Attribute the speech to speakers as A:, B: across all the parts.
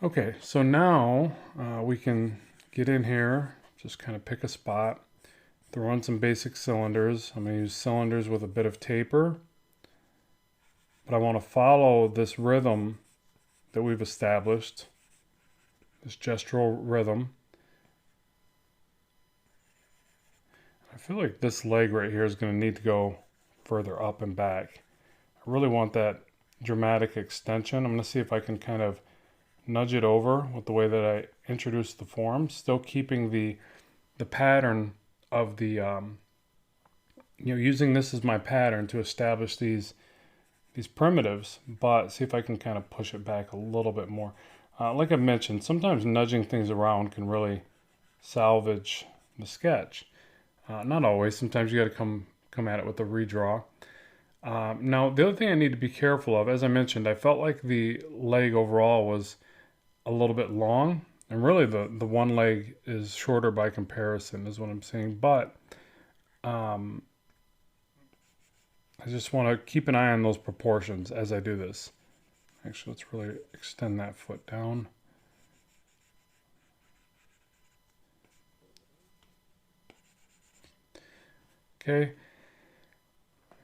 A: Okay, so now we can get in here, just kind of pick a spot, throw in some basic cylinders. I'm going to use cylinders with a bit of taper, but I want to follow this rhythm that we've established, this gestural rhythm. I feel like this leg right here is going to need to go further up and back. I really want that dramatic extension. I'm going to see if I can kind of nudge it over with the way that I introduce the form, still keeping the pattern of the using this as my pattern to establish these primitives, but see if I can kind of push it back a little bit more. Like I mentioned, sometimes nudging things around can really salvage the sketch. Not always. Sometimes you got to come at it with a redraw. Now, the other thing I need to be careful of, as I mentioned, I felt like the leg overall was a little bit long, and really the one leg is shorter by comparison, is what I'm saying. But um, I just want to keep an eye on those proportions as I do this. Actually, let's really extend that foot down. Okay.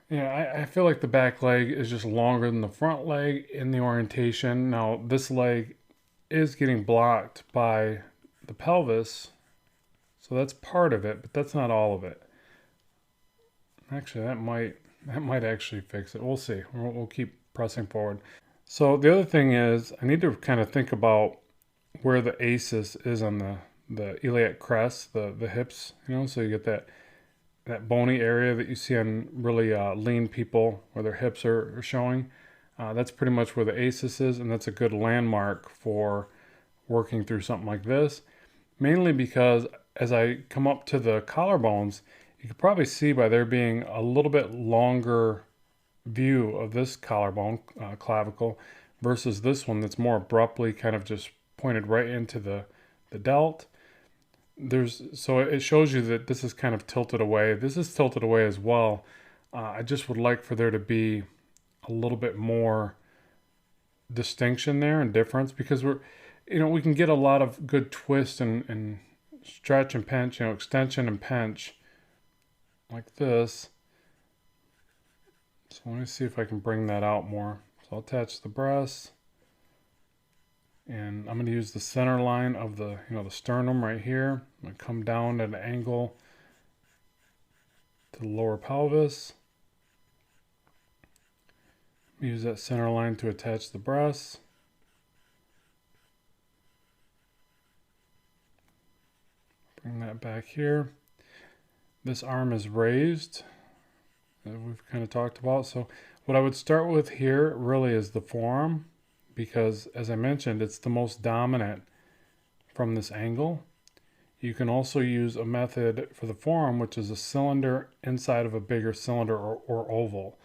A: Yeah, I feel like the back leg is just longer than the front leg in the orientation. Now, this leg is getting blocked by the pelvis, so that's part of it, but that's not all of it. Actually, that might actually fix it. We'll see. We'll keep pressing forward. So the other thing is, I need to kind of think about where the ACES is on the iliac crest, the hips. So you get that bony area that you see on really lean people where their hips are showing. That's pretty much where the ACES is, and that's a good landmark for working through something like this. Mainly because as I come up to the collarbones, you can probably see by there being a little bit longer view of this collarbone, clavicle, versus this one that's more abruptly kind of just pointed right into the delt. So it shows you that this is kind of tilted away. This is tilted away as well. I just would like for there to be a little bit more distinction there and difference, because we can get a lot of good twist and stretch and pinch, extension and pinch like this. So let me see if I can bring that out more. So I'll attach the breast, and I'm going to use the center line of the sternum right here. I'm going to come down at an angle to the lower pelvis. Use that center line to attach the breast. Bring that back here. This arm is raised, that we've kind of talked about. So what I would start with here really is the forearm, because as I mentioned, it's the most dominant from this angle. You can also use a method for the forearm, which is a cylinder inside of a bigger cylinder or oval,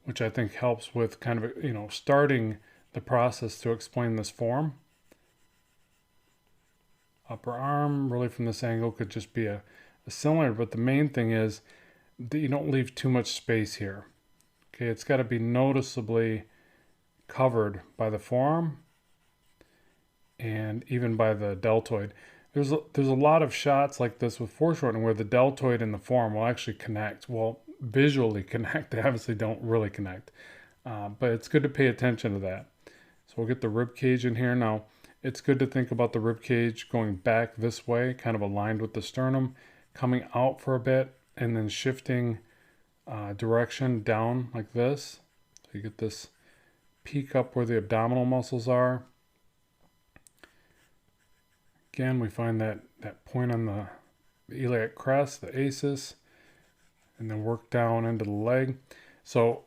A: which I think helps with kind of, starting the process to explain this form. Upper arm, really from this angle, could just be a cylinder, but the main thing is that you don't leave too much space here. Okay, it's got to be noticeably covered by the forearm and even by the deltoid. There's a lot of shots like this with foreshortening where the deltoid and the forearm will actually connect. Well, visually connect. They obviously don't really connect, but it's good to pay attention to that. So we'll get the rib cage in here. Now, it's good to think about the rib cage going back this way, kind of aligned with the sternum, coming out for a bit, and then shifting direction down like this. So you get this peak up where the abdominal muscles are. Again, we find that point on the iliac crest, the ACES, and then work down into the leg. So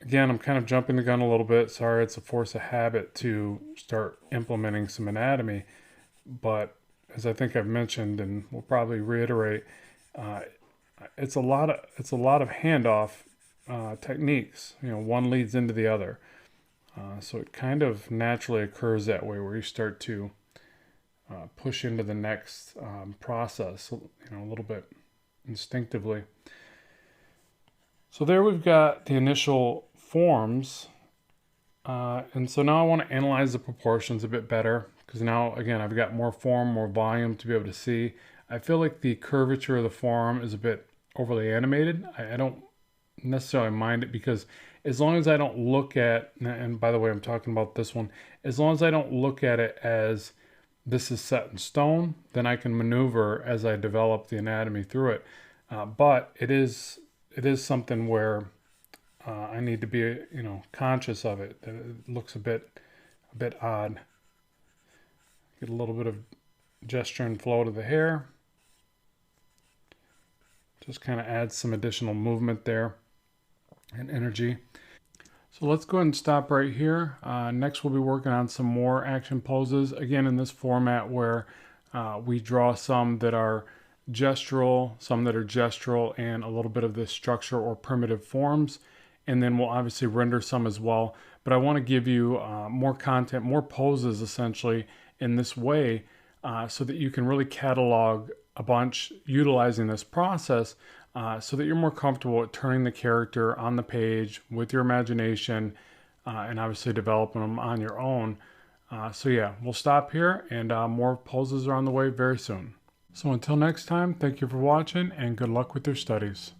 A: again, I'm kind of jumping the gun a little bit. Sorry, it's a force of habit to start implementing some anatomy. But as I think I've mentioned, and we'll probably reiterate, it's a lot of handoff techniques. One leads into the other. So it kind of naturally occurs that way, where you start to push into the next process, a little bit instinctively. So there we've got the initial forms And so now I want to analyze the proportions a bit better because now, again, I've got more form, more volume to be able to see. I feel like the curvature of the forearm is a bit overly animated. I don't necessarily mind it because as long as I don't look at, and by the way, I'm talking about this one, as long as I don't look at it as this is set in stone, then I can maneuver as I develop the anatomy through it. But it is something where I need to be, conscious of it. It looks a bit odd. Get a little bit of gesture and flow to the hair. Just kind of adds some additional movement there and energy. So let's go ahead and stop right here. Next we'll be working on some more action poses, again in this format where we draw some that are gestural, some that are gestural, and a little bit of this structure or primitive forms. And then we'll obviously render some as well. But I want to give you more content, more poses essentially in this way so that you can really catalog a bunch utilizing this process so that you're more comfortable with turning the character on the page with your imagination and obviously developing them on your own. So yeah, we'll stop here and more poses are on the way very soon. So until next time, thank you for watching and good luck with your studies.